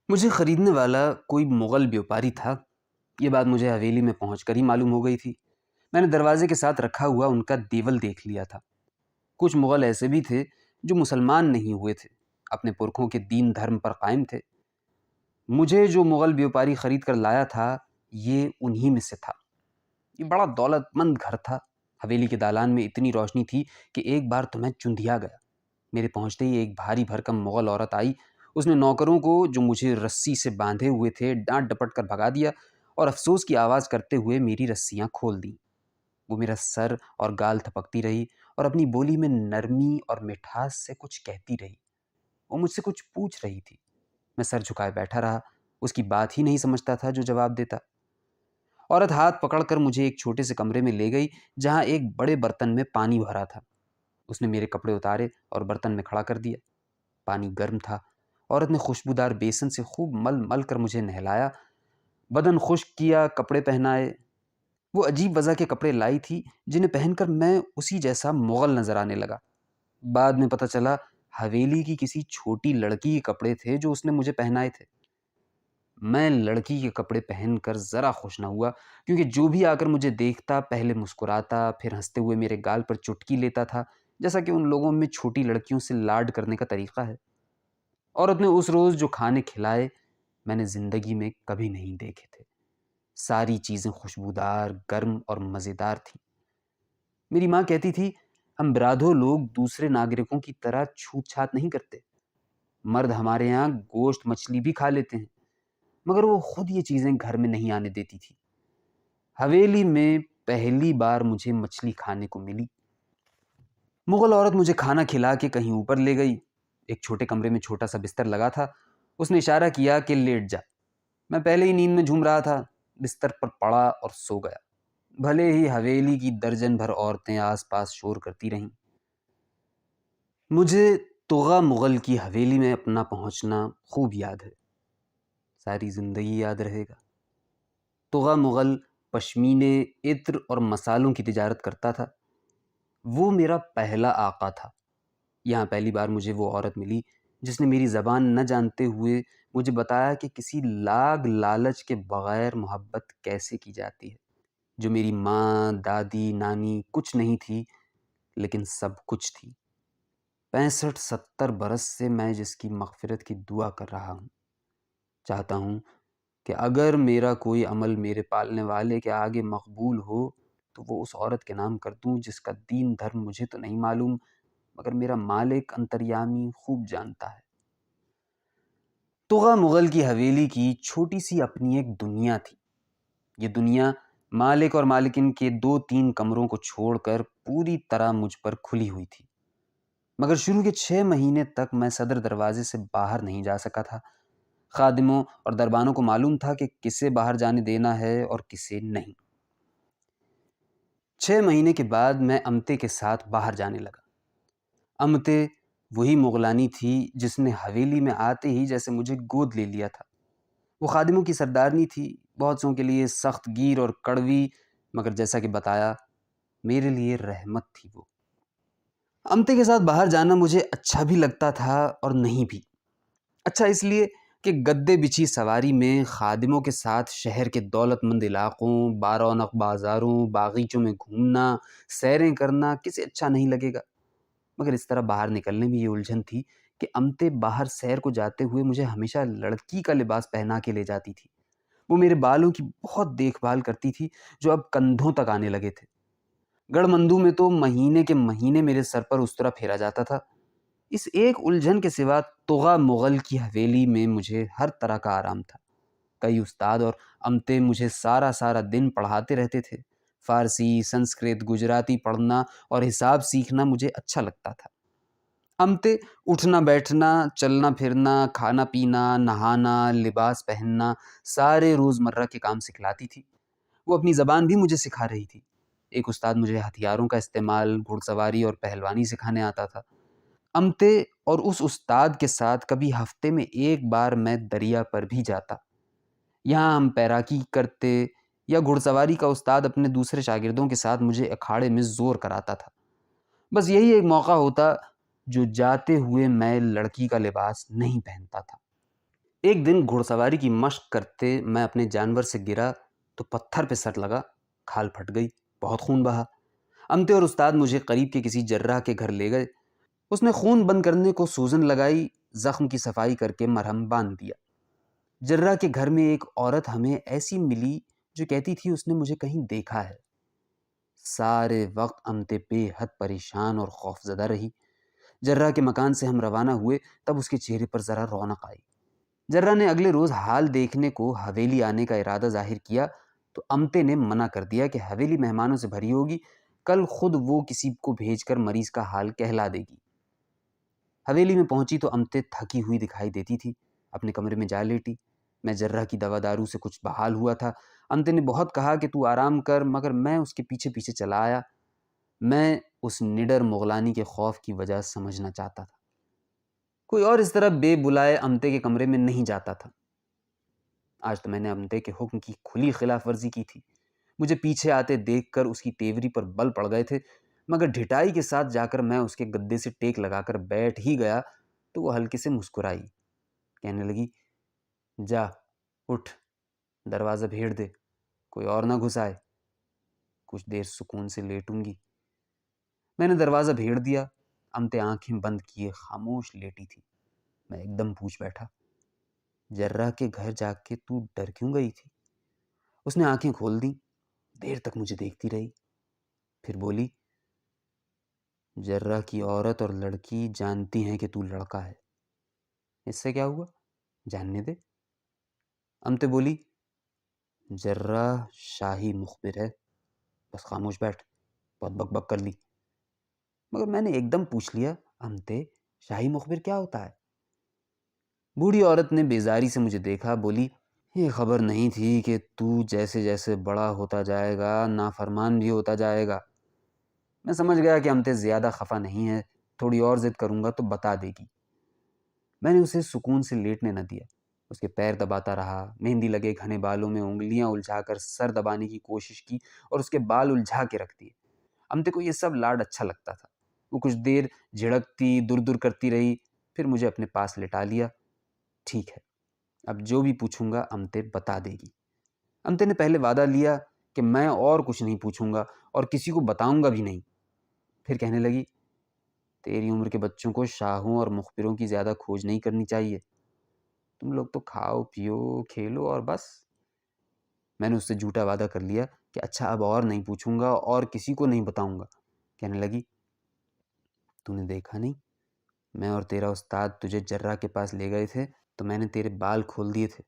مجھے خریدنے والا کوئی مغل بیوپاری تھا۔ یہ بات مجھے حویلی میں پہنچ کر ہی معلوم ہو گئی تھی۔ میں نے دروازے کے ساتھ رکھا ہوا ان کا دیول دیکھ لیا تھا۔ کچھ مغل ایسے بھی تھے جو مسلمان نہیں ہوئے تھے، اپنے پرکھوں کے دین دھرم پر قائم تھے۔ مجھے جو مغل بیوپاری خرید کر لایا تھا یہ انہی میں سے تھا۔ یہ بڑا دولت مند گھر تھا۔ حویلی کے دالان میں اتنی روشنی تھی کہ ایک بار تو میں چندھیا گیا۔ میرے پہنچتے ہی ایک بھاری بھرکم مغل عورت آئی۔ اس نے نوکروں کو جو مجھے رسی سے باندھے ہوئے تھے ڈانٹ ڈپٹ کر بھگا دیا اور افسوس کی آواز کرتے ہوئے میری رسیاں کھول دیں۔ وہ میرا سر اور گال تھپکتی رہی اور اپنی بولی میں نرمی اور مٹھاس سے کچھ کہتی رہی۔ وہ مجھ سے کچھ پوچھ رہی تھی۔ میں سر جھکائے بیٹھا رہا، اس کی بات ہی نہیں سمجھتا تھا جو جواب دیتا۔ عورت ہاتھ پکڑ کر مجھے ایک چھوٹے سے کمرے میں لے گئی جہاں ایک بڑے برتن میں پانی بھرا تھا۔ اس نے میرے کپڑے اتارے اور برتن میں کھڑا کر دیا۔ پانی گرم تھا۔ عورت نے خوشبودار بیسن سے خوب مل مل کر مجھے نہلایا، بدن خشک کیا، کپڑے پہنائے۔ وہ عجیب وضع کے کپڑے لائی تھی جنہیں پہن کر میں اسی جیسا مغل نظر آنے لگا۔ بعد میں پتہ چلا حویلی کی کسی چھوٹی لڑکی کے کپڑے تھے جو اس نے مجھے پہنائے تھے۔ میں لڑکی کے کپڑے پہن کر ذرا خوش نہ ہوا، کیونکہ جو بھی آ کر مجھے دیکھتا پہلے مسکراتا پھر ہنستے ہوئے میرے گال پر چٹکی لیتا تھا، جیسا کہ ان لوگوں میں چھوٹی لڑکیوں سے لاڈ کرنے کا طریقہ ہے۔ عورت نے اس روز جو کھانے کھلائے میں نے زندگی میں کبھی نہیں دیکھے تھے۔ ساری چیزیں خوشبودار، گرم اور مزیدار تھیں۔ میری ماں کہتی تھی ہم برادھو لوگ دوسرے ناگرکوں کی طرح چھوت چھات نہیں کرتے۔ مرد ہمارے یہاں گوشت مچھلی بھی کھا لیتے ہیں، مگر وہ خود یہ چیزیں گھر میں نہیں آنے دیتی تھی۔ حویلی میں پہلی بار مجھے مچھلی کھانے کو ملی۔ مغل عورت مجھے کھانا کھلا کے کہیں اوپر لے گئی۔ ایک چھوٹے کمرے میں چھوٹا سا بستر لگا تھا۔ اس نے اشارہ کیا کہ لیٹ جا۔ میں پہلے ہی نیند میں جھوم رہا تھا، بستر پر پڑا اور سو گیا۔ بھلے ہی حویلی کی درجن بھر عورتیں آس پاس شور کرتی رہیں۔ مجھے طغہ مغل کی حویلی میں اپنا پہنچنا خوب یاد ہے، ساری زندگی یاد رہے گا۔ طغہ مغل پشمینے، عطر اور مسالوں کی تجارت کرتا تھا۔ وہ میرا پہلا آقا تھا۔ یہاں پہلی بار مجھے وہ عورت ملی جس نے میری زبان نہ جانتے ہوئے مجھے بتایا کہ کسی لاگ لالچ کے بغیر محبت کیسے کی جاتی ہے، جو میری ماں، دادی، نانی کچھ نہیں تھی لیکن سب کچھ تھی۔ 65-70 برس سے میں جس کی مغفرت کی دعا کر رہا ہوں۔ چاہتا ہوں کہ اگر میرا کوئی عمل میرے پالنے والے کے آگے مقبول ہو تو وہ اس عورت کے نام کر دوں جس کا دین دھرم مجھے تو نہیں معلوم مگر میرا مالک انتریامی خوب جانتا ہے۔ طغہ مغل کی حویلی کی چھوٹی سی اپنی ایک دنیا تھی۔ یہ دنیا مالک اور مالکن کے 2-3 کمروں کو چھوڑ کر پوری طرح مجھ پر کھلی ہوئی تھی، مگر شروع کے 6 مہینے تک میں صدر دروازے سے باہر نہیں جا سکا تھا۔ خادموں اور دربانوں کو معلوم تھا کہ کسے باہر جانے دینا ہے اور کسے نہیں۔ 6 مہینے کے بعد میں امتے کے ساتھ باہر جانے لگا۔ امتے وہی مغلانی تھی جس نے حویلی میں آتے ہی جیسے مجھے گود لے لیا تھا۔ وہ خادموں کی سردارنی تھی، بہت سوں کے لیے سخت گیر اور کڑوی، مگر جیسا کہ بتایا میرے لیے رحمت تھی وہ۔ امتے کے ساتھ باہر جانا مجھے اچھا بھی لگتا تھا اور نہیں بھی۔ اچھا اس لیے کہ گدے بچھی سواری میں خادموں کے ساتھ شہر کے دولت مند علاقوں، بارونق بازاروں، باغیچوں میں گھومنا، سیریں کرنا کسے اچھا نہیں لگے گا۔ مگر اس طرح باہر نکلنے میں یہ الجھن تھی کہ امتے باہر سیر کو جاتے ہوئے مجھے ہمیشہ لڑکی کا لباس پہنا کے لے جاتی تھی۔ وہ میرے بالوں کی بہت دیکھ بھال کرتی تھی جو اب کندھوں تک آنے لگے تھے۔ گڑھ مندو میں تو مہینے کے مہینے میرے سر پر استرا پھیرا جاتا تھا۔ اس ایک الجھن کے سوا طغہ مغل کی حویلی میں مجھے ہر طرح کا آرام تھا۔ کئی استاد اور امتے مجھے سارا دن پڑھاتے رہتے تھے۔ فارسی، سنسکرت، گجراتی پڑھنا اور حساب سیکھنا مجھے اچھا لگتا تھا۔ امتے اٹھنا بیٹھنا، چلنا پھرنا، کھانا پینا، نہانا، لباس پہننا، سارے روزمرہ کے کام سکھلاتی تھی۔ وہ اپنی زبان بھی مجھے سکھا رہی تھی۔ ایک استاد مجھے ہتھیاروں کا استعمال، گھڑ سواری اور پہلوانی سکھانے آتا تھا۔ امتے اور اس استاد کے ساتھ کبھی ہفتے میں ایک بار میں دریا پر بھی جاتا۔ یہاں ہم پیراکی کرتے یا گھڑ سواری کا استاد اپنے دوسرے شاگردوں کے ساتھ مجھے اکھاڑے میں زور کراتا تھا۔ بس یہی ایک موقع ہوتا جو جاتے ہوئے میں لڑکی کا لباس نہیں پہنتا تھا۔ ایک دن گھڑ سواری کی مشق کرتے میں اپنے جانور سے گرا تو پتھر پہ سٹ لگا، کھال پھٹ گئی، بہت خون بہا۔ امتے اور استاد مجھے قریب کے کسی جراح کے گھر لے گئے۔ اس نے خون بند کرنے کو سوزن لگائی، زخم کی صفائی کر کے مرہم باندھ دیا۔ جراح کے گھر میں ایک عورت ہمیں ایسی ملی جو کہتی تھی اس نے مجھے کہیں دیکھا ہے۔ سارے وقت امتے بے حد پریشان اور خوفزدہ رہی۔ جراح کے مکان سے ہم روانہ ہوئے تب اس کے چہرے پر ذرا رونق آئی۔ جراح نے اگلے روز حال دیکھنے کو حویلی آنے کا ارادہ ظاہر کیا تو امتے نے منع کر دیا کہ حویلی مہمانوں سے بھری ہوگی، کل خود وہ کسی کو بھیج کر مریض کا حال کہلا دے گی۔ حویلی میں پہنچی تو امتے تھکی ہوئی دکھائی دیتی تھی، اپنے کمرے میں جا لیٹی۔ میں جراح کی دوا دارو سے کچھ بحال ہوا تھا۔ امتے نے بہت کہا کہ تو آرام کر، مگر میں اس کے پیچھے پیچھے چلا آیا۔ میں اس نڈر مغلانی کے خوف کی وجہ سمجھنا چاہتا تھا۔ کوئی اور اس طرح بے بلائے امتے کے کمرے میں نہیں جاتا تھا۔ آج تو میں نے امتے کے حکم کی کھلی خلاف ورزی کی تھی۔ مجھے پیچھے آتے دیکھ کر اس کی تیوری پر بل پڑ گئے تھے، مگر ڈھٹائی کے ساتھ جا کر میں اس کے گدے سے ٹیک لگا کر بیٹھ ہی گیا تو وہ ہلکے سے مسکرائی، کہنے لگی، جا اٹھ، دروازہ بھیڑ دے، کوئی اور نہ گھس آئے، کچھ دیر سکون سے لیٹوں گی۔ میں نے دروازہ بھیڑ دیا۔ امتے آنکھیں بند کیے خاموش لیٹی تھی۔ میں ایک دم پوچھ بیٹھا، جراح کے گھر جا کے تو ڈر کیوں گئی تھی؟ اس نے آنکھیں کھول دیں، دیر تک مجھے دیکھتی رہی، پھر بولی، جراح کی عورت اور لڑکی جانتی ہیں کہ تو لڑکا ہے، اس سے کیا ہوا، جاننے دے۔ امتے بولی، جراح شاہی مخبر ہے، بس خاموش بیٹھ، بہت بک بک کر لی۔ مگر میں نے ایک دم پوچھ لیا، امتے شاہی مخبر کیا ہوتا ہے؟ بوڑھی عورت نے بیزاری سے مجھے دیکھا، بولی، یہ خبر نہیں تھی کہ تو جیسے جیسے بڑا ہوتا جائے گا نافرمان بھی ہوتا جائے گا۔ میں سمجھ گیا کہ امتے زیادہ خفا نہیں ہے، تھوڑی اور ضد کروں گا تو بتا دے گی۔ میں نے اسے سکون سے لیٹنے نہ دیا، اس کے پیر دباتا رہا، مہندی لگے گھنے بالوں میں انگلیاں الجھا کر سر دبانے کی کوشش کی اور اس کے بال الجھا کے رکھ دیے۔ امتے کو یہ سب لاڈ اچھا لگتا تھا۔ وہ کچھ دیر جھڑکتی در در کرتی رہی، پھر مجھے اپنے پاس لٹا لیا۔ ٹھیک ہے، اب جو بھی پوچھوں گا امتے بتا دے گی۔ امتے نے پہلے وعدہ لیا کہ میں اور کچھ نہیں پوچھوں گا اور کسی کو بتاؤں گا بھی نہیں۔ پھر کہنے لگی، تیری عمر کے بچوں کو شاہوں اور مخبروں کی زیادہ کھوج نہیں کرنی چاہیے، تم لوگ تو کھاؤ پیو کھیلو اور بس۔ میں نے اس سے جھوٹا وعدہ کر لیا کہ اچھا اب اور نہیں پوچھوں گا اور کسی کو نہیں بتاؤں گا۔ کہنے لگی، تو نے دیکھا نہیں، میں اور تیرا استاد تجھے جراح کے پاس لے گئے تھے تو میں نے تیرے بال کھول دیے تھے،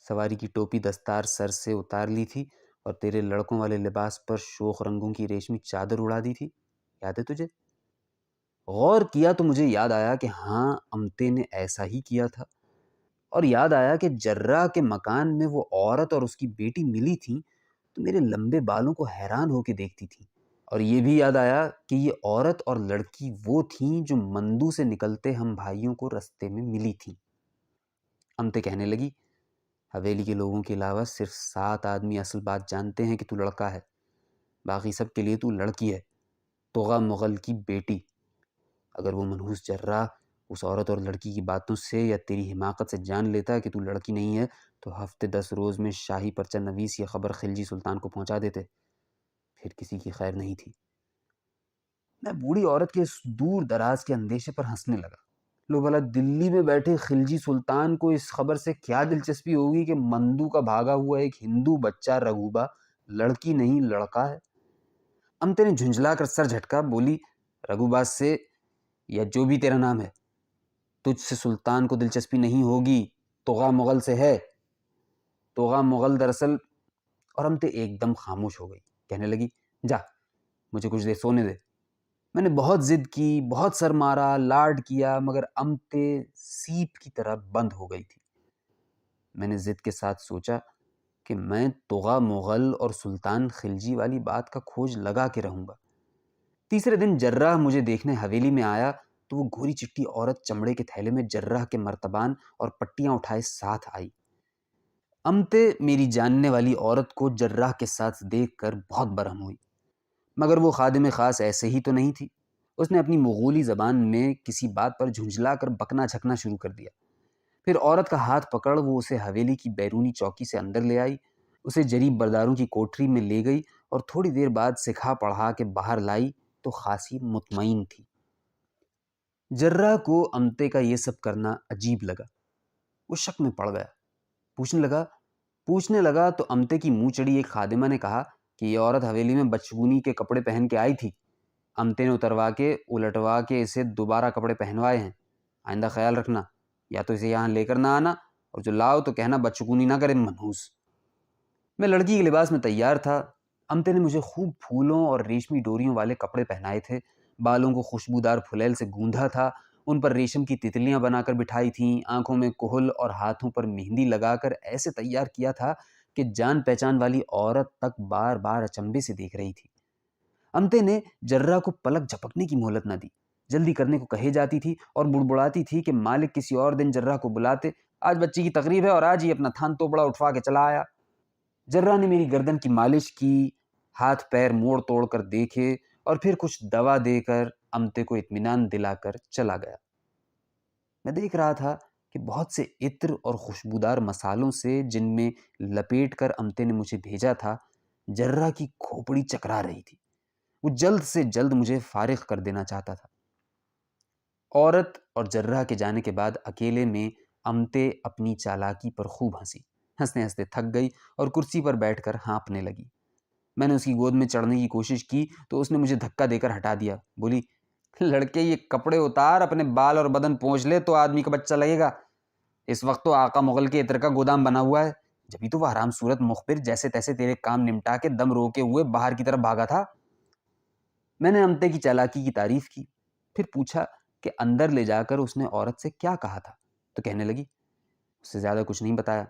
سواری کی ٹوپی دستار سر سے اتار لی تھی اور تیرے لڑکوں والے لباس پر شوخ رنگوں کی ریشمی چادر اڑا دی تھی، یاد ہے تجھے؟ غور کیا تو مجھے یاد آیا کہ ہاں امتے نے ایسا ہی کیا تھا، اور یاد آیا کہ جراح کے مکان میں وہ عورت اور اس کی بیٹی ملی تھیں تو میرے لمبے بالوں کو حیران ہو کے دیکھتی تھی، اور یہ بھی یاد آیا کہ یہ عورت اور لڑکی وہ تھیں جو مندو سے نکلتے ہم بھائیوں کو رستے میں ملی تھیں۔ امتے کہنے لگی، حویلی کے لوگوں کے علاوہ صرف 7 آدمی اصل بات جانتے ہیں کہ تو لڑکا ہے، باقی سب کے لیے تو لڑکی ہے، توغا مغل کی بیٹی۔ اگر وہ منحوس جراح اس عورت اور لڑکی کی باتوں سے یا تیری حماقت سے جان لیتا کہ تو لڑکی نہیں ہے تو ہفتے 10 روز میں شاہی پرچہ نویس یہ خبر خلجی سلطان کو پہنچا دیتے، پھر کسی کی خیر نہیں تھی۔ میں بوڑھی عورت کے اس دور دراز کے اندیشے پر ہنسنے لگا۔ لو بھلا دلی میں بیٹھے خلجی سلطان کو اس خبر سے کیا دلچسپی ہوگی کہ مندو کا بھاگا ہوا ایک ہندو بچہ رگوبا لڑکی نہیں لڑکا ہے؟ امتے نے جھنجھلا کر سر جھٹکا، بولی، رگوبا سے یا جو بھی تیرا نام ہے، تجھ سے سلطان کو دلچسپی نہیں ہوگی، توغا مغل سے ہے۔ توغا مغل دراصل… اور امتے ایک دم خاموش ہو گئی، کہنے لگی، جا مجھے کچھ دیر سونے دے۔ میں نے بہت ضد کی، بہت سر مارا، لاڈ کیا، مگر امتے سیپ کی طرح بند ہو گئی تھی۔ میں نے ضد کے ساتھ سوچا کہ میں توغا مغل اور سلطان خلجی والی بات کا کھوج لگا کے رہوں گا۔ تیسرے دن جراح مجھے دیکھنے حویلی میں آیا تو وہ گھوری چٹی عورت چمڑے کے تھیلے میں جراح کے مرتبان اور پٹیاں اٹھائے ساتھ آئی۔ امتے میری جاننے والی عورت کو جراح کے ساتھ دیکھ کر بہت برہم ہوئی، مگر وہ خادم خاص ایسے ہی تو نہیں تھی۔ اس نے اپنی مغولی زبان میں کسی بات پر جھنجھلا کر بکنا جھکنا شروع کر دیا، پھر عورت کا ہاتھ پکڑ وہ اسے حویلی کی بیرونی چوکی سے اندر لے آئی، اسے جریب برداروں کی کوٹری میں لے گئی اور تھوڑی دیر بعد سکھا پڑھا کے باہر لائی تو خاصی مطمئن تھی۔ جرہ کو امتے کا یہ سب کرنا عجیب لگا، وہ شک میں پڑ گیا، پوچھنے لگا تو امتے کی منہ چڑی ایک خادمہ نے کہا کہ یہ عورت حویلی میں بچگونی کے کپڑے پہن کے آئی تھی، امتے نے اتروا کے الٹوا کے اسے دوبارہ کپڑے پہنوائے ہیں، آئندہ خیال رکھنا، یا تو اسے یہاں لے کر نہ آنا، اور جو لاؤ تو کہنا بچگونی نہ کرے منحوس۔ میں لڑکی کے لباس میں تیار تھا، امتے نے مجھے خوب پھولوں اور ریشمی ڈوریوں والے کپڑے پہنائے تھے، بالوں کو خوشبودار پھلیل سے گوندھا تھا، ان پر ریشم کی تتلیاں بنا کر بٹھائی تھیں، آنکھوں میں کحل اور ہاتھوں پر مہندی لگا کر ایسے تیار کیا تھا کہ جان پہچان والی عورت تک بار بار اچنبے سے دیکھ رہی تھی۔ امتے نے جرہ کو پلک جھپکنے کی مہلت نہ دی، جلدی کرنے کو کہے جاتی تھی اور بڑبڑاتی تھی کہ مالک کسی اور دن جرہ کو بلاتے، آج بچی کی تقریب ہے اور آج ہی اپنا تھان توبڑا اٹھوا کے چلا آیا۔ جرہ نے میری گردن کی مالش کی، ہاتھ پیر موڑ توڑ کر دیکھے اور پھر کچھ دوا دے کر امتے کو اطمینان دلا کر چلا گیا۔ میں دیکھ رہا تھا کہ بہت سے عطر اور خوشبودار مسالوں سے جن میں لپیٹ کر امتے نے مجھے بھیجا تھا، جرہ کی کھوپڑی چکرا رہی تھی، وہ جلد سے جلد مجھے فارغ کر دینا چاہتا تھا۔ عورت اور جرہ کے جانے کے بعد اکیلے میں امتے اپنی چالاکی پر خوب ہنسی، ہنستے ہنستے تھک گئی اور کرسی پر بیٹھ کر ہانپنے لگی۔ میں نے اس کی گود میں چڑھنے کی کوشش کی تو اس نے مجھے دھکا دے کر ہٹا دیا، بولی لڑکے یہ کپڑے اتار، اپنے بال اور بدن پونچھ لے تو آدمی کا بچہ لگے گا، اس وقت تو آقا مغل کے عطر کا گودام بنا ہوا ہے، جبھی تو وہ حرام صورت مخبر جیسے تیسے تیرے کام نمٹا کے دم روکے ہوئے باہر کی طرف بھاگا تھا۔ میں نے امتے کی چالاکی کی تعریف کی، پھر پوچھا کہ اندر لے جا کر اس نے عورت سے کیا کہا تھا، تو کہنے لگی اس سے زیادہ کچھ نہیں بتایا،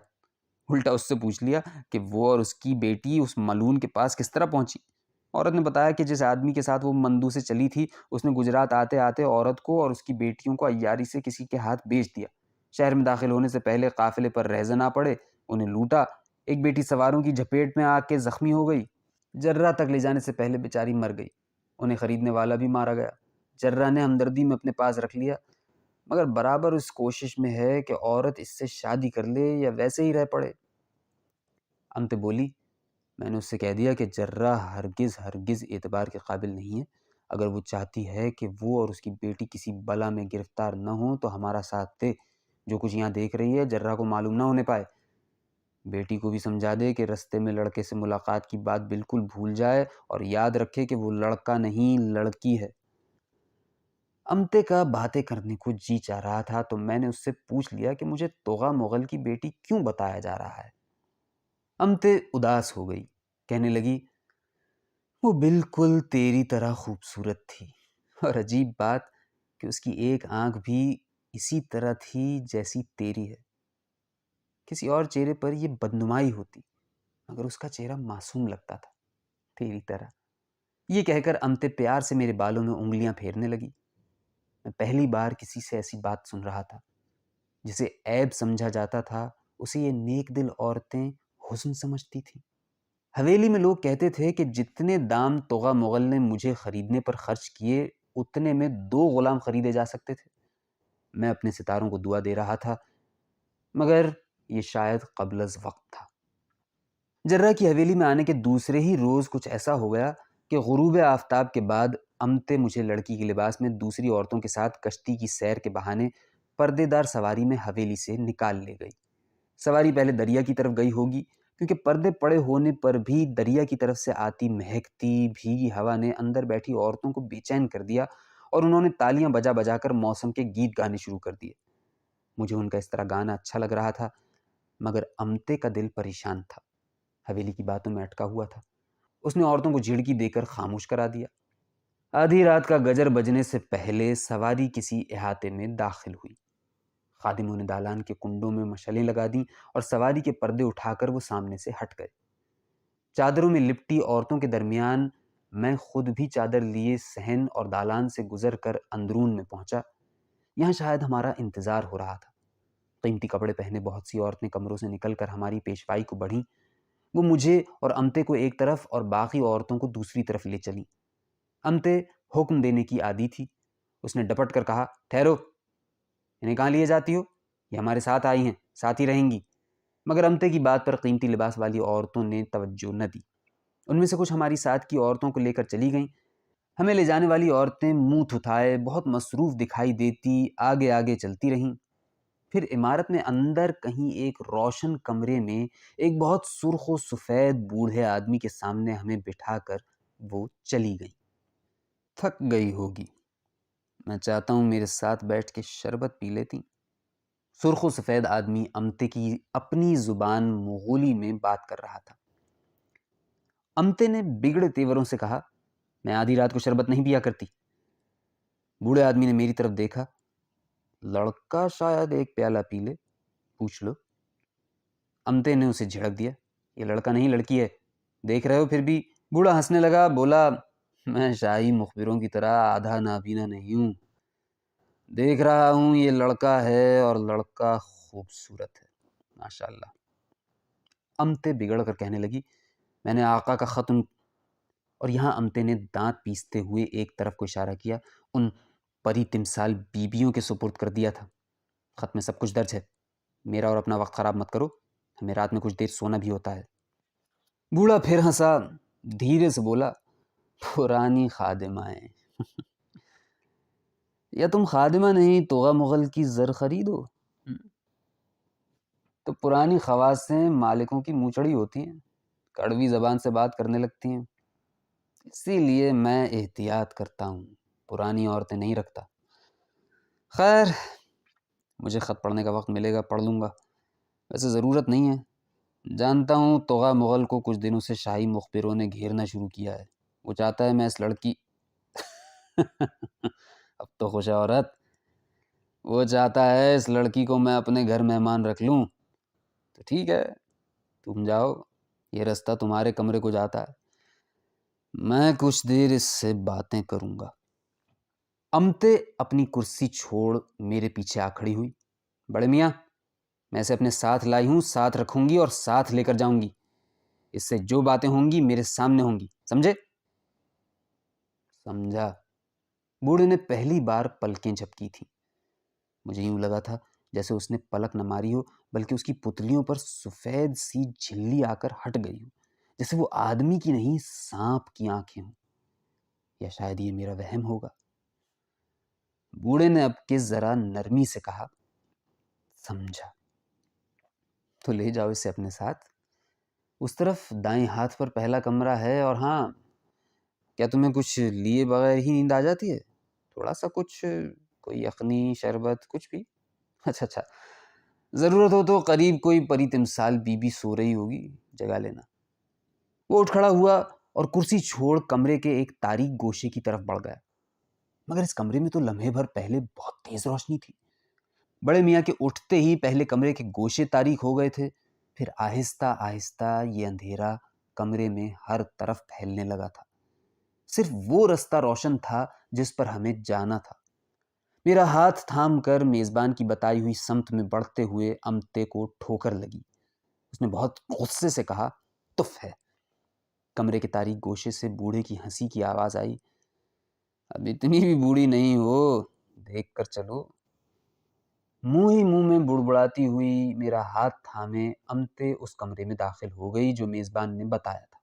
الٹا اس سے پوچھ لیا کہ وہ اور اس کی بیٹی اس ملعون کے پاس کس طرح پہنچی۔ عورت نے بتایا کہ جس آدمی کے ساتھ وہ مندو سے چلی تھی اس نے گجرات آتے آتے عورت کو اور اس کی بیٹیوں کو عیاری سے کسی کے ہاتھ بیچ دیا، شہر میں داخل ہونے سے پہلے قافلے پر رہزن آ پڑے، انہیں لوٹا، ایک بیٹی سواروں کی جھپیٹ میں آ کے زخمی ہو گئی، جرہ تک لے جانے سے پہلے بیچاری مر گئی، انہیں خریدنے والا بھی مارا گیا۔ جرہ نے ہمدردی میں اپنے پاس رکھ لیا، مگر برابر اس کوشش میں ہے کہ عورت اس سے شادی کر لے یا ویسے ہی رہ پڑے۔ امتے بولی میں نے اس سے کہہ دیا کہ جرہ ہرگز اعتبار کے قابل نہیں ہے، اگر وہ چاہتی ہے کہ وہ اور اس کی بیٹی کسی بلا میں گرفتار نہ ہوں تو ہمارا ساتھ دے، جو کچھ یہاں دیکھ رہی ہے جرہ کو معلوم نہ ہونے پائے، بیٹی کو بھی سمجھا دے کہ رستے میں لڑکے سے ملاقات کی بات بالکل بھول جائے اور یاد رکھے کہ وہ لڑکا نہیں لڑکی ہے۔ امتے کا باتیں کرنے کو جی چاہ رہا تھا تو میں نے اس سے پوچھ لیا کہ مجھے توغا مغل کی بیٹی کیوں بتایا جا رہا ہے۔ امتے اداس ہو گئی، کہنے لگی وہ بالکل تیری طرح خوبصورت تھی، اور عجیب بات کہ اس کی ایک آنکھ بھی اسی طرح تھی جیسی تیری ہے، کسی اور چہرے پر یہ بدنمائی ہوتی مگر اس کا چہرہ معصوم لگتا تھا تیری طرح۔ یہ کہہ کر امتے پیار سے میرے بالوں میں انگلیاں پھیرنے لگی۔ میں پہلی بار کسی سے ایسی بات سن رہا تھا، جسے عیب سمجھا جاتا تھا اسے یہ نیک دل عورتیں حسن سمجھتی تھیں۔ حویلی میں لوگ کہتے تھے کہ جتنے دام توغا مغل نے مجھے خریدنے پر خرچ کیے اتنے میں 2 غلام خریدے جا سکتے تھے۔ میں اپنے ستاروں کو دعا دے رہا تھا، مگر یہ شاید قبل از وقت تھا۔ جرہ کی حویلی میں آنے کے دوسرے ہی روز کچھ ایسا ہو گیا کہ غروب آفتاب کے بعد امتے مجھے لڑکی کے لباس میں دوسری عورتوں کے ساتھ کشتی کی سیر کے بہانے پردے دار سواری میں حویلی سے نکال لے گئی۔ سواری پہلے دریا کی طرف گئی ہوگی، کیونکہ پردے پڑے ہونے پر بھی دریا کی طرف سے آتی مہکتی بھیگی ہوا نے اندر بیٹھی عورتوں کو بے چین کر دیا اور انہوں نے تالیاں بجا بجا کر موسم کے گیت گانے شروع کر دیے۔ مجھے ان کا اس طرح گانا اچھا لگ رہا تھا، مگر امتے کا دل پریشان تھا، حویلی کی باتوں میں اٹکا ہوا تھا۔ اس نے عورتوں کو جھڑکی دے کر خاموش کرا دیا۔ آدھی رات کا گجر بجنے سے پہلے سواری کسی احاطے میں داخل ہوئی، خادموں نے دالان کے کنڈوں میں مشعلیں لگا دیں اور سواری کے پردے اٹھا کر وہ سامنے سے ہٹ گئے۔ چادروں میں لپٹی عورتوں کے درمیان میں خود بھی چادر لیے صحن اور دالان سے گزر کر اندرون میں پہنچا۔ یہاں شاید ہمارا انتظار ہو رہا تھا۔ قیمتی کپڑے پہنے بہت سی عورتیں کمروں سے نکل کر ہماری پیشوائی کو بڑھیں، وہ مجھے اور امتے کو ایک طرف اور باقی عورتوں کو دوسری طرف لے چلیں۔ امتے حکم دینے کی عادی تھی، اس نے ڈپٹ کر کہا ٹھہرو، انہیں کہاں لیے جاتی ہو؟ یہ ہمارے ساتھ آئی ہیں، ساتھ ہی رہیں گی۔ مگر امتے کی بات پر قیمتی لباس والی عورتوں نے توجہ نہ دی۔ ان میں سے کچھ ہماری ساتھ کی عورتوں کو لے کر چلی گئیں۔ ہمیں لے جانے والی عورتیں منہ تھتھائے بہت مصروف دکھائی دیتی آگے آگے چلتی رہیں۔ پھر عمارت میں اندر کہیں ایک روشن کمرے میں ایک بہت سرخ و سفید بوڑھے آدمی کے سامنے ہمیں بٹھا کر وہ چلی گئیں۔ تھک گئی ہوگی، میں چاہتا ہوں میرے ساتھ بیٹھ کے شربت پی لیتی۔ سرخ و سفید آدمی امتے کی اپنی زبان مغولی میں بات کر رہا تھا۔ امتے نے بگڑے تیوروں سے کہا، میں آدھی رات کو شربت نہیں پیا کرتی۔ بوڑھے آدمی نے میری طرف دیکھا، لڑکا شاید ایک پیالہ پی لے، پوچھ لو۔ امتے نے اسے جھڑک دیا، یہ لڑکا نہیں لڑکی ہے، دیکھ رہے ہو پھر بھی؟ بوڑھا ہنسنے لگا، بولا، میں شاہی مخبروں کی طرح آدھا نابینا نہیں ہوں، دیکھ رہا ہوں یہ لڑکا ہے اور لڑکا خوبصورت ہے، ماشاءاللہ۔ امتے بگڑ کر کہنے لگی، میں نے آقا کا خط اور یہاں امتے نے دانت پیستے ہوئے ایک طرف کو اشارہ کیا، ان پری تمثال بیبیوں کے سپرد کر دیا تھا۔ خط میں سب کچھ درج ہے، میرا اور اپنا وقت خراب مت کرو، ہمیں رات میں کچھ دیر سونا بھی ہوتا ہے۔ بوڑھا پھر ہنسا، دھیرے سے بولا، پرانی خادمائیں یا تم خادمہ نہیں توغہ مغل کی زر خریدو؟ تو پرانی خواصیں مالکوں کی موچڑی ہوتی ہیں، کڑوی زبان سے بات کرنے لگتی ہیں، اسی لیے میں احتیاط کرتا ہوں، پرانی عورتیں نہیں رکھتا۔ خیر، مجھے خط پڑھنے کا وقت ملے گا پڑھ لوں گا، ویسے ضرورت نہیں ہے، جانتا ہوں توغہ مغل کو کچھ دنوں سے شاہی مخبروں نے گھیرنا شروع کیا ہے، وہ چاہتا ہے میں اس لڑکی اب تو خوش ہے عورت، وہ چاہتا ہے اس لڑکی کو میں اپنے گھر مہمان رکھ لوں، تو ٹھیک ہے، تم جاؤ، یہ رستہ تمہارے کمرے کو جاتا ہے، میں کچھ دیر اس سے باتیں کروں گا۔ امتے اپنی کرسی چھوڑ میرے پیچھے آ کھڑی ہوئی، بڑے میاں، میں اسے اپنے ساتھ لائی ہوں، ساتھ رکھوں گی اور ساتھ لے کر جاؤں گی، اس سے جو باتیں ہوں گی میرے سامنے ہوں گی، سمجھے؟ سمجھا۔ بوڑھے نے پہلی بار پلکیں جھپکی تھیں، مجھے یوں لگا تھا جیسے اس نے پلک نہ ماری ہو بلکہ اس کی پتلیوں پر سفید سی جھلی آ کر ہٹ گئی ہو، جیسے وہ آدمی کی نہیں سانپ کی آنکھیں ہوں، یا شاید یہ میرا وہم ہوگا۔ بوڑھے نے اب کے ذرا نرمی سے کہا، سمجھا، تو لے جاؤ اسے اپنے ساتھ، اس طرف دائیں ہاتھ پر پہلا کمرہ ہے، اور ہاں، کیا تمہیں کچھ لیے بغیر ہی نیند آ جاتی ہے؟ تھوڑا سا کچھ، کوئی یخنی، شربت، کچھ بھی؟ اچھا، ضرورت ہو تو قریب کوئی پری تمثال بی بی سو رہی ہوگی، جگہ لینا۔ وہ اٹھ کھڑا ہوا اور کرسی چھوڑ کمرے کے ایک تاریک گوشے کی طرف بڑھ گیا، مگر اس کمرے میں تو لمحے بھر پہلے بہت تیز روشنی تھی۔ بڑے میاں کے اٹھتے ہی پہلے کمرے کے گوشے تاریک ہو گئے تھے، پھر آہستہ آہستہ یہ اندھیرا کمرے میں ہر طرف پھیلنے لگا تھا۔ صرف وہ رستہ روشن تھا جس پر ہمیں جانا تھا۔ میرا ہاتھ تھام کر میزبان کی بتائی ہوئی سمت میں بڑھتے ہوئے امتے کو ٹھوکر لگی۔ اس نے بہت غصے سے کہا، تف ہے۔ کمرے کے تاریک گوشے سے بوڑھے کی ہنسی کی آواز آئی، اب اتنی بھی بوڑھی نہیں ہو، دیکھ کر چلو۔ منہ ہی منہ میں بڑبڑاتی ہوئی میرا ہاتھ تھامے امتے اس کمرے میں داخل ہو گئی جو میزبان نے بتایا تھا۔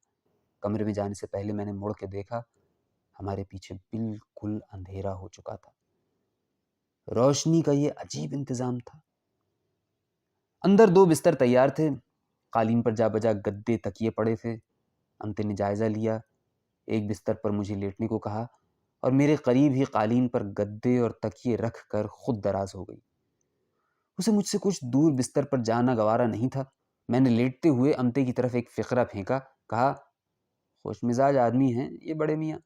کمرے میں جانے سے پہلے میں نے مڑ کے دیکھا، ہمارے پیچھے بالکل اندھیرا ہو چکا تھا، روشنی کا یہ عجیب انتظام تھا۔ اندر 2 بستر تیار تھے، قالین پر جا بجا گدے تکیے پڑے تھے۔ امتے نے جائزہ لیا، ایک بستر پر مجھے لیٹنے کو کہا اور میرے قریب ہی قالین پر گدے اور تکیے رکھ کر خود دراز ہو گئی۔ اسے مجھ سے کچھ دور بستر پر جانا گوارا نہیں تھا۔ میں نے لیٹتے ہوئے امتے کی طرف ایک فقرہ پھینکا، کہا، خوش مزاج آدمی ہیں یہ بڑے میاں۔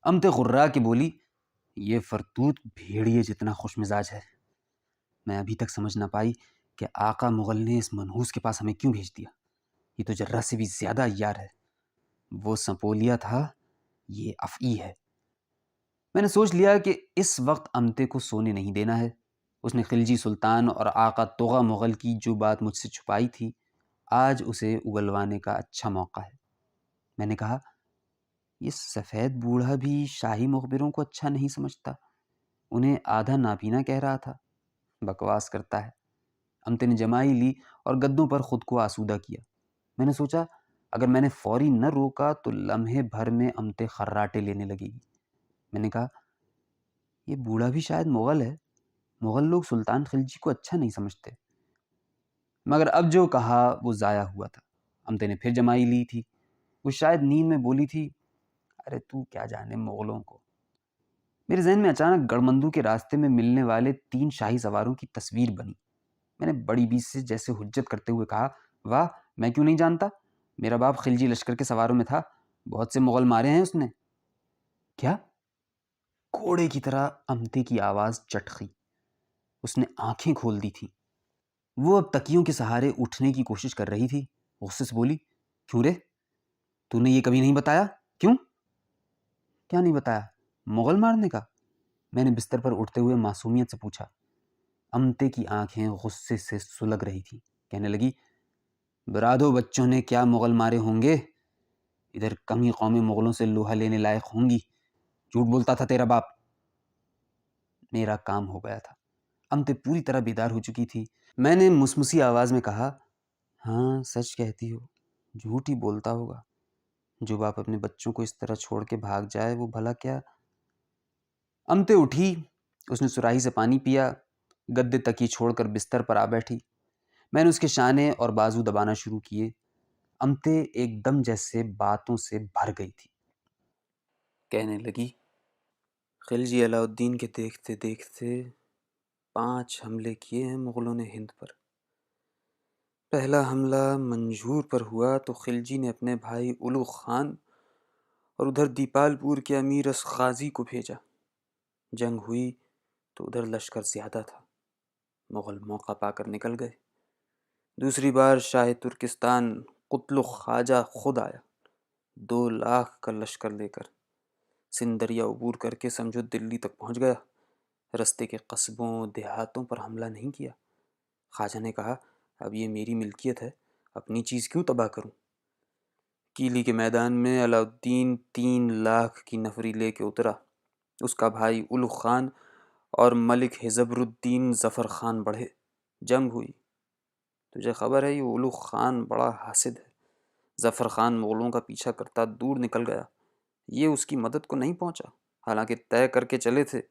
امتے غرا کے بولی، یہ فرتوت بھیڑیے جتنا خوش مزاج ہے۔ میں ابھی تک سمجھ نہ پائی کہ آقا مغل نے اس منحوس کے پاس ہمیں کیوں بھیج دیا، یہ تو جرہ سے بھی زیادہ عیار ہے، وہ سپولیا تھا، یہ افعی ہے۔ میں نے سوچ لیا کہ اس وقت امتے کو سونے نہیں دینا ہے۔ اس نے خلجی سلطان اور آقا توغہ مغل کی جو بات مجھ سے چھپائی تھی، آج اسے اگلوانے کا اچھا موقع ہے۔ میں نے کہا، یہ سفید بوڑھا بھی شاہی مخبروں کو اچھا نہیں سمجھتا، انہیں آدھا نابینا کہہ رہا تھا۔ بکواس کرتا ہے۔ امتے نے جمائی لی اور گدوں پر خود کو آسودہ کیا۔ میں نے سوچا اگر میں نے فوری نہ روکا تو لمحے بھر میں امتے خراٹے لینے لگے گی۔ میں نے کہا یہ بوڑھا بھی شاید مغل ہے، مغل لوگ سلطان خلجی کو اچھا نہیں سمجھتے۔ مگر اب جو کہا وہ ضائع ہوا تھا۔ امتے نے پھر جمائی لی تھی۔ وہ شاید نیند میں بولی تھی ارے تو کیا جانے مغلوں کو۔ میرے ذہن میں اچانک گڑمندو کے راستے میں ملنے والے 3 شاہی سواروں کی تصویر بنی۔ میں نے بڑی بیچ سے جیسے حجت کرتے ہوئے کہا واہ میں کیوں نہیں جانتا، میرا باپ خلجی لشکر کے سواروں میں تھا، بہت سے مغل مارے ہیں اس نے۔ کیا؟ کوڑے کی طرح امتے کی آواز چٹخی۔ اس نے آنکھیں کھول دی تھی۔ وہ اب تکیوں کے سہارے اٹھنے کی کوشش کر رہی تھی۔ غصے سے بولی کیوں رے، تو نے یہ کبھی نہیں بتایا؟ کیوں؟ کیا نہیں بتایا؟ مغل مارنے کا؟ میں نے بستر پر اٹھتے ہوئے معصومیت سے پوچھا۔ امتے کی آنکھیں غصے سے سلگ رہی تھی۔ کہنے لگی برادو بچوں نے کیا مغل مارے ہوں گے، ادھر کمی قومیں مغلوں سے لوہا لینے لائق ہوں گی، جھوٹ بولتا تھا تیرا باپ۔ میرا کام ہو گیا تھا۔ امتے پوری طرح بیدار ہو چکی تھی۔ میں نے مسمسی آواز میں کہا ہاں سچ کہتی ہو، جھوٹ ہی بولتا ہوگا، جو باپ اپنے بچوں کو اس طرح چھوڑ کے بھاگ جائے وہ بھلا کیا۔ امتے اٹھی، اس نے سراہی سے پانی پیا، گدے تکی چھوڑ کر بستر پر آ بیٹھی۔ میں نے اس کے شانے اور بازو دبانا شروع کیے۔ امتے ایک دم جیسے باتوں سے بھر گئی تھی۔ کہنے لگی خلجی علاء الدین کے دیکھتے دیکھتے 5 حملے کیے ہیں مغلوں نے ہند پر۔ پہلا حملہ منجھور پر ہوا تو خلجی نے اپنے بھائی اولوغ خان اور ادھر دیپال پور کے امیر اسغازی کو بھیجا۔ جنگ ہوئی تو ادھر لشکر زیادہ تھا، مغل موقع پا کر نکل گئے۔ دوسری بار شاہ ترکستان قتلغ خواجہ خود آیا، 2 لاکھ کا لشکر لے کر، سندھ دریا عبور کر کے سمجھو دلی تک پہنچ گیا۔ رستے کے قصبوں دیہاتوں پر حملہ نہیں کیا۔ خواجہ نے کہا اب یہ میری ملکیت ہے، اپنی چیز کیوں تباہ کروں۔ کیلی کے میدان میں علاء الدین 3 لاکھ کی نفری لے کے اترا۔ اس کا بھائی اولوغ خان اور ملک حزبر الدین ظفر خان بڑھے۔ جنگ ہوئی۔ تجھے خبر ہے یہ اولوغ خان بڑا حاسد ہے، ظفر خان مغلوں کا پیچھا کرتا دور نکل گیا، یہ اس کی مدد کو نہیں پہنچا، حالانکہ طے کر کے چلے تھے۔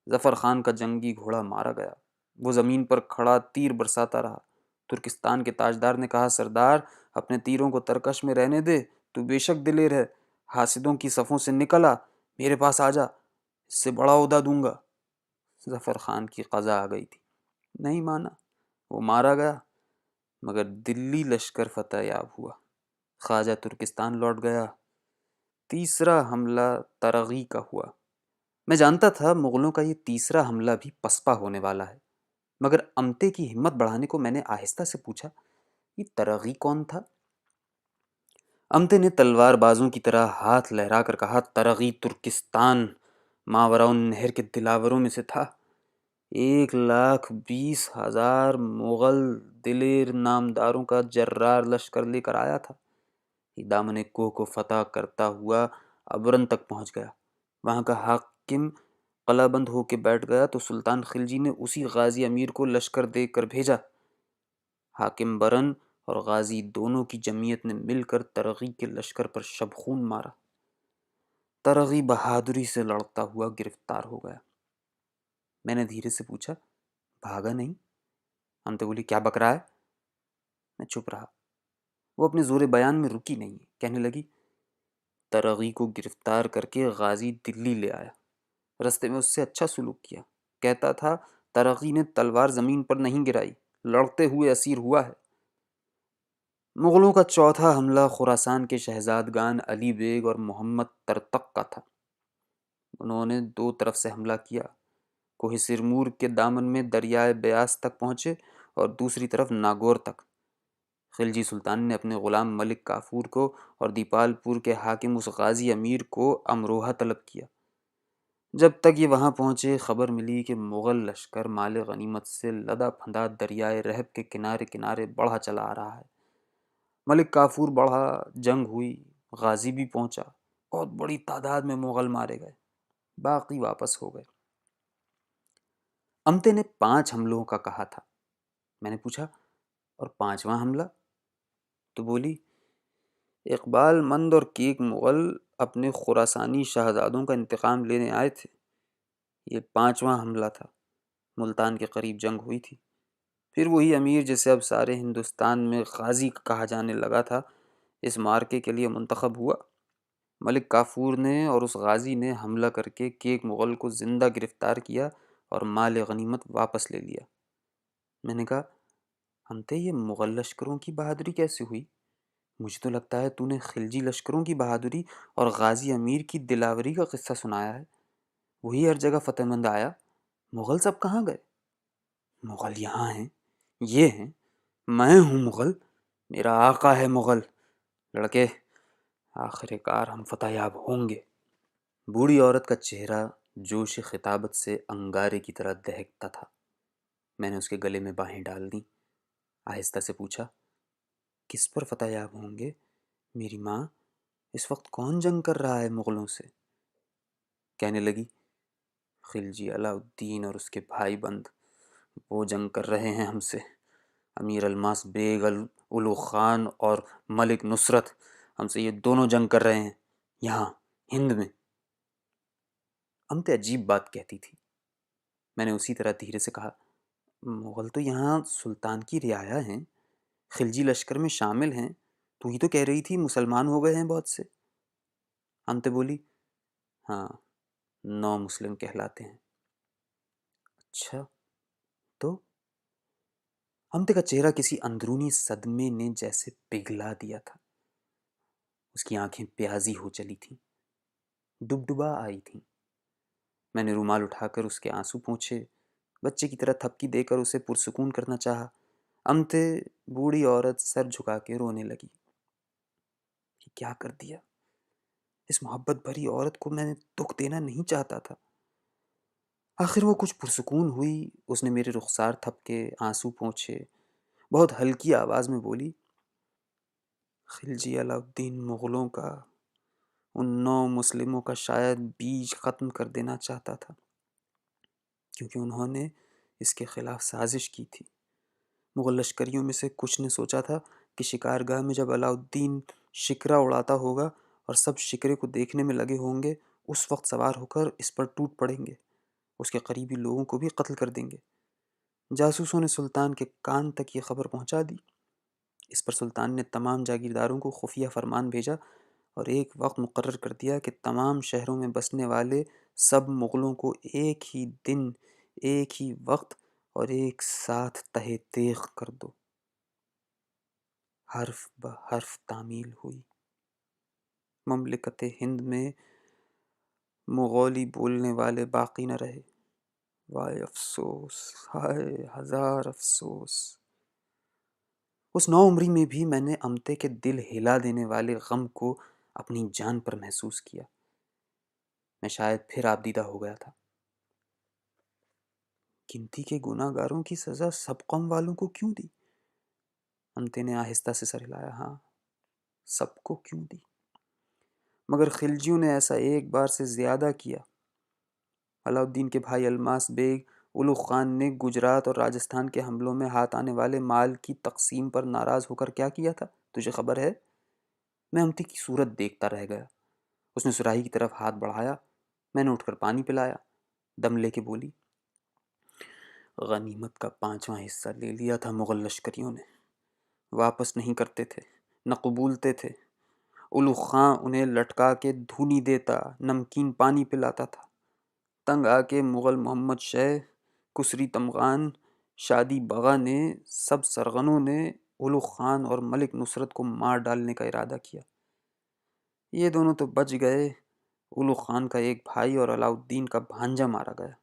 ظفر خان کا جنگی گھوڑا مارا گیا، وہ زمین پر کھڑا تیر برساتا رہا۔ ترکستان کے تاجدار نے کہا سردار اپنے تیروں کو ترکش میں رہنے دے، تو بے شک دلیر ہے، حاسدوں کی صفوں سے نکل آ، میرے پاس آ جا، اس سے بڑا عہدہ دوں گا۔ ظفر خان کی قضا آ گئی تھی، نہیں مانا، وہ مارا گیا، مگر دلی لشکر فتح یاب ہوا، خواجہ ترکستان لوٹ گیا۔ تیسرا حملہ ترغی کا ہوا۔ میں جانتا تھا مغلوں کا یہ تیسرا حملہ بھی پسپا ہونے والا ہے، مگر امتے کی ہمت بڑھانے کو میں نے آہستہ سے پوچھا یہ ترغی کون تھا؟ امتے نے تلوار بازوں کی طرح ہاتھ لہرا کر کہا ترغی ترکستان ماوراء النہر کے دلاوروں میں سے تھا۔ 1,20,000 مغل دلیر نامداروں کا جرار لشکر لے کر آیا تھا۔ یہ دامن کوہ کو فتح کرتا ہوا ابرن تک پہنچ گیا۔ وہاں کا حاکم قلعہ بند ہو کے بیٹھ گیا تو سلطان خلجی نے اسی غازی امیر کو لشکر دے کر بھیجا۔ حاکم برن اور غازی دونوں کی جمعیت نے مل کر ترغی کے لشکر پر شبخون مارا۔ ترغی بہادری سے لڑتا ہوا گرفتار ہو گیا۔ میں نے دھیرے سے پوچھا بھاگا نہیں؟ امتے بولی کیا بک رہا ہے؟ میں چپ رہا۔ وہ اپنے زور بیان میں رکی نہیں، کہنے لگی ترغی کو گرفتار کر کے غازی دلی لے آیا، رستے میں اس سے اچھا سلوک کیا، کہتا تھا ترغی نے تلوار زمین پر نہیں گرائی، لڑتے ہوئے اسیر ہوا ہے۔ مغلوں کا چوتھا حملہ خراسان کے شہزادگان علی بیگ اور محمد ترتق کا تھا۔ انہوں نے 2 طرف سے حملہ کیا، کوہ سرمور کے دامن میں دریائے بیاس تک پہنچے اور دوسری طرف ناگور تک۔ خلجی سلطان نے اپنے غلام ملک کافور کو اور دیپال پور کے حاکم اس غازی امیر کو امروہہ طلب کیا۔ جب تک یہ وہاں پہنچے خبر ملی کہ مغل لشکر مال غنیمت سے لدا پھندا دریائے رحب کے کنارے کنارے بڑھا چلا آ رہا ہے۔ ملک کافور بڑھا، جنگ ہوئی، غازی بھی پہنچا، بہت بڑی تعداد میں مغل مارے گئے، باقی واپس ہو گئے۔ امتے نے 5 حملوں کا کہا تھا۔ میں نے پوچھا اور 5واں حملہ؟ تو بولی اقبال مند اور کیک مغل اپنے خراسانی شہزادوں کا انتقام لینے آئے تھے۔ یہ 5واں حملہ تھا۔ ملتان کے قریب جنگ ہوئی تھی۔ پھر وہی امیر جسے اب سارے ہندوستان میں غازی کہا جانے لگا تھا اس مارکے کے لیے منتخب ہوا۔ ملک کافور نے اور اس غازی نے حملہ کر کے کیک مغل کو زندہ گرفتار کیا اور مال غنیمت واپس لے لیا۔ میں نے کہا ہمتے یہ مغل لشکروں کی بہادری کیسے ہوئی؟ مجھے تو لگتا ہے تو نے خلجی لشکروں کی بہادری اور غازی امیر کی دلاوری کا قصہ سنایا ہے۔ وہی ہر جگہ فتح مند آیا، مغل سب کہاں گئے؟ مغل یہاں ہیں، یہ ہیں، میں ہوں مغل، میرا آقا ہے مغل۔ لڑکے آخر کار ہم فتح یاب ہوں گے۔ بوڑھی عورت کا چہرہ جوش خطابت سے انگارے کی طرح دہکتا تھا۔ میں نے اس کے گلے میں باہیں ڈال دیں، آہستہ سے پوچھا کس پر فتح یاب ہوں گے؟ میری ماں، اس وقت کون جنگ کر رہا ہے مغلوں سے؟ کہنے لگی خلجی علاء الدین اور اس کے بھائی بند وہ جنگ کر رہے ہیں ہم سے۔ امیر الماس بیگ الو خان اور ملک نصرت ہم سے یہ دونوں جنگ کر رہے ہیں یہاں ہند میں۔ امتے عجیب بات کہتی تھی۔ میں نے اسی طرح دھیرے سے کہا مغل تو یہاں سلطان کی رعایا ہیں، خلجی لشکر میں شامل ہیں، تو ہی تو کہہ رہی تھی مسلمان ہو گئے ہیں بہت سے۔ امتے بولی ہاں 9 مسلم کہلاتے ہیں۔ اچھا تو؟ امتے کا چہرہ کسی اندرونی صدمے نے جیسے پگھلا دیا تھا۔ اس کی آنکھیں پیازی ہو چلی تھیں، ڈبڈبا آئی تھیں۔ میں نے رومال اٹھا کر اس کے آنسو پوچھے، بچے کی طرح تھپکی دے کر اسے پرسکون کرنا چاہا۔ امتے بوڑھی عورت سر جھکا کے رونے لگی۔ یہ کیا کر دیا؟ اس محبت بھری عورت کو میں نے دکھ دینا نہیں چاہتا تھا۔ آخر وہ کچھ پرسکون ہوئی، اس نے میرے رخسار تھپکے، آنسو پوچھے، بہت ہلکی آواز میں بولی خلجی علاء الدین مغلوں کا ان 9 مسلموں کا شاید بیج ختم کر دینا چاہتا تھا، کیونکہ انہوں نے اس کے خلاف سازش کی تھی۔ مغل لشکریوں میں سے کچھ نے سوچا تھا کہ شکارگاہ میں جب علاء الدین شکرہ اڑاتا ہوگا اور سب شکرے کو دیکھنے میں لگے ہوں گے، اس وقت سوار ہو کر اس پر ٹوٹ پڑیں گے، اس کے قریبی لوگوں کو بھی قتل کر دیں گے۔ جاسوسوں نے سلطان کے کان تک یہ خبر پہنچا دی۔ اس پر سلطان نے تمام جاگیرداروں کو خفیہ فرمان بھیجا اور ایک وقت مقرر کر دیا کہ تمام شہروں میں بسنے والے سب مغلوں کو ایک ہی دن، ایک ہی وقت اور ایک ساتھ تہہ تیغ کر دو۔ حرف بہ حرف تعمیل ہوئی۔ مملکت ہند میں مغولی بولنے والے باقی نہ رہے۔ وائے افسوس، ہائے ہزار افسوس۔ اس نو عمری میں بھی میں نے امتے کے دل ہلا دینے والے غم کو اپنی جان پر محسوس کیا۔ میں شاید پھر آبدیدہ ہو گیا تھا۔ گنتی کے گناہ گاروں کی سزا سب قوم والوں کو کیوں دی؟ امتے نے آہستہ سے سر ہلایا، ہاں سب کو کیوں دی؟ مگر خلجیوں نے ایسا ایک بار سے زیادہ کیا۔ علاء الدین کے بھائی الماس بیگ اولوغ خان نے گجرات اور راجستھان کے حملوں میں ہاتھ آنے والے مال کی تقسیم پر ناراض ہو کر کیا کیا تھا، تجھے خبر ہے؟ میں امتے کی صورت دیکھتا رہ گیا۔ اس نے سراہی کی طرف ہاتھ بڑھایا، میں نے اٹھ کر پانی پلایا، دم لے کے بولی غنیمت کا 5واں حصہ لے لیا تھا مغل لشکریوں نے، واپس نہیں کرتے تھے، نہ قبولتے تھے۔ اولوغ خان انہیں لٹکا کے دھونی دیتا، نمکین پانی پلاتا تھا۔ تنگ آ کے مغل محمد شاہ، کسری تمغان، شادی بغا نے، سب سرغنوں نے اولوغ خان اور ملک نصرت کو مار ڈالنے کا ارادہ کیا۔ یہ دونوں تو بچ گئے، اولوغ خان کا ایک بھائی اور علاء الدین کا بھانجا مارا گیا۔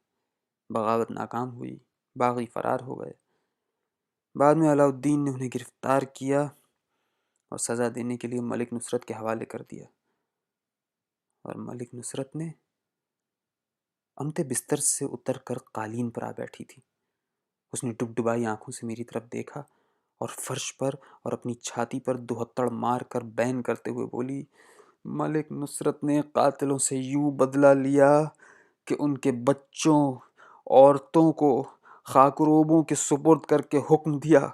بغاوت ناکام ہوئی، باغی فرار ہو گئے۔ بعد میں علاء الدین نے انہیں گرفتار کیا اور سزا دینے کے لیے ملک نصرت کے حوالے کر دیا۔ اور ملک نصرت نے؟ امتے بستر سے اتر کر قالین پر آ بیٹھی تھی۔ اس نے ڈبڈبائی آنکھوں سے میری طرف دیکھا اور فرش پر اور اپنی چھاتی پر دوہتڑ مار کر بین کرتے ہوئے بولی ملک نصرت نے قاتلوں سے یوں بدلہ لیا کہ ان کے بچوں عورتوں کو خاکروبوں کے سپرد کر کے حکم دیا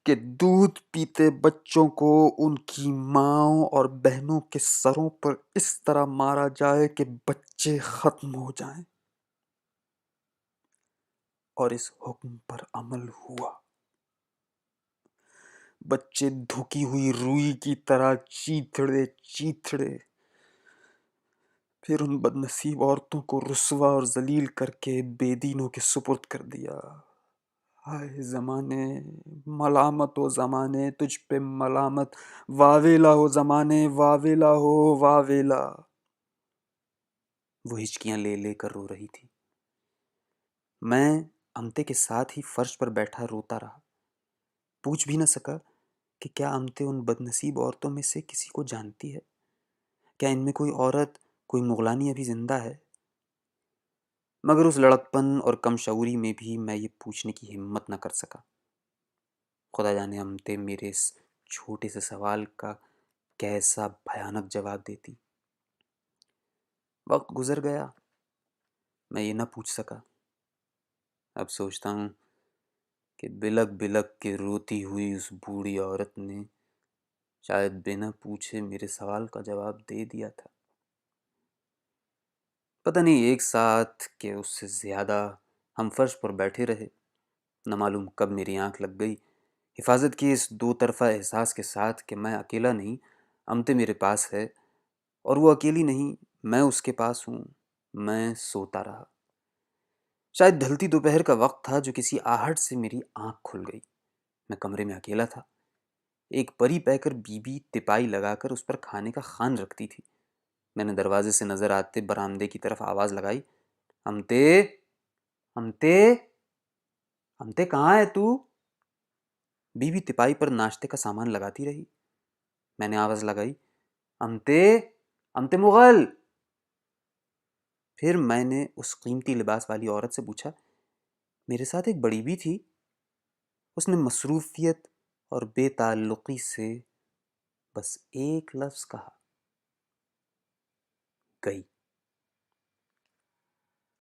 کہ دودھ پیتے بچوں کو ان کی ماؤں اور بہنوں کے سروں پر اس طرح مارا جائے کہ بچے ختم ہو جائیں، اور اس حکم پر عمل ہوا۔ بچے دھکی ہوئی روئی کی طرح چیتھڑے چیتھڑے، پھر ان بدنصیب عورتوں کو رسوا اور ذلیل کر کے بے دینوں کے سپرد کر دیا۔ ہائے زمانے، ملامت ہو زمانے، تجھ پہ ملامت، واویلا ہو زمانے، واویلا ہو واویلا۔ وہ ہچکیاں لے لے کر رو رہی تھی۔ میں امتے کے ساتھ ہی فرش پر بیٹھا روتا رہا، پوچھ بھی نہ سکا کہ کیا امتے ان بدنصیب عورتوں میں سے کسی کو جانتی ہے؟ کیا ان میں کوئی عورت، کوئی مغلانی ابھی زندہ ہے؟ مگر اس لڑکپن اور کم شعوری میں بھی میں یہ پوچھنے کی ہمت نہ کر سکا۔ خدا جانے امتے میرے اس چھوٹے سے سوال کا کیسا بھیانک جواب دیتی۔ وقت گزر گیا، میں یہ نہ پوچھ سکا۔ اب سوچتا ہوں کہ بلک بلک کے روتی ہوئی اس بوڑھی عورت نے شاید بنا پوچھے میرے سوال کا جواب دے دیا تھا۔ پتہ نہیں ایک ساتھ کہ اس سے زیادہ ہم فرش پر بیٹھے رہے، نہ معلوم کب میری آنکھ لگ گئی، حفاظت کی اس دو طرفہ احساس کے ساتھ کہ میں اکیلا نہیں، امتے میرے پاس ہے، اور وہ اکیلی نہیں، میں اس کے پاس ہوں۔ میں سوتا رہا۔ شاید ڈھلتی دوپہر کا وقت تھا جو کسی آہٹ سے میری آنکھ کھل گئی۔ میں کمرے میں اکیلا تھا۔ ایک پری پیکر بی بی تپائی لگا کر اس پر کھانے کا خوان رکھتی تھی۔ میں نے دروازے سے نظر آتے برآمدے کی طرف آواز لگائی، امتے، امتے، امتے کہاں ہے تو؟ بی بی تپائی پر ناشتے کا سامان لگاتی رہی۔ میں نے آواز لگائی، امتے، امتے مغل۔ پھر میں نے اس قیمتی لباس والی عورت سے پوچھا، میرے ساتھ ایک بڑی بھی تھی؟ اس نے مصروفیت اور بے تعلقی سے بس ایک لفظ کہا، گئی۔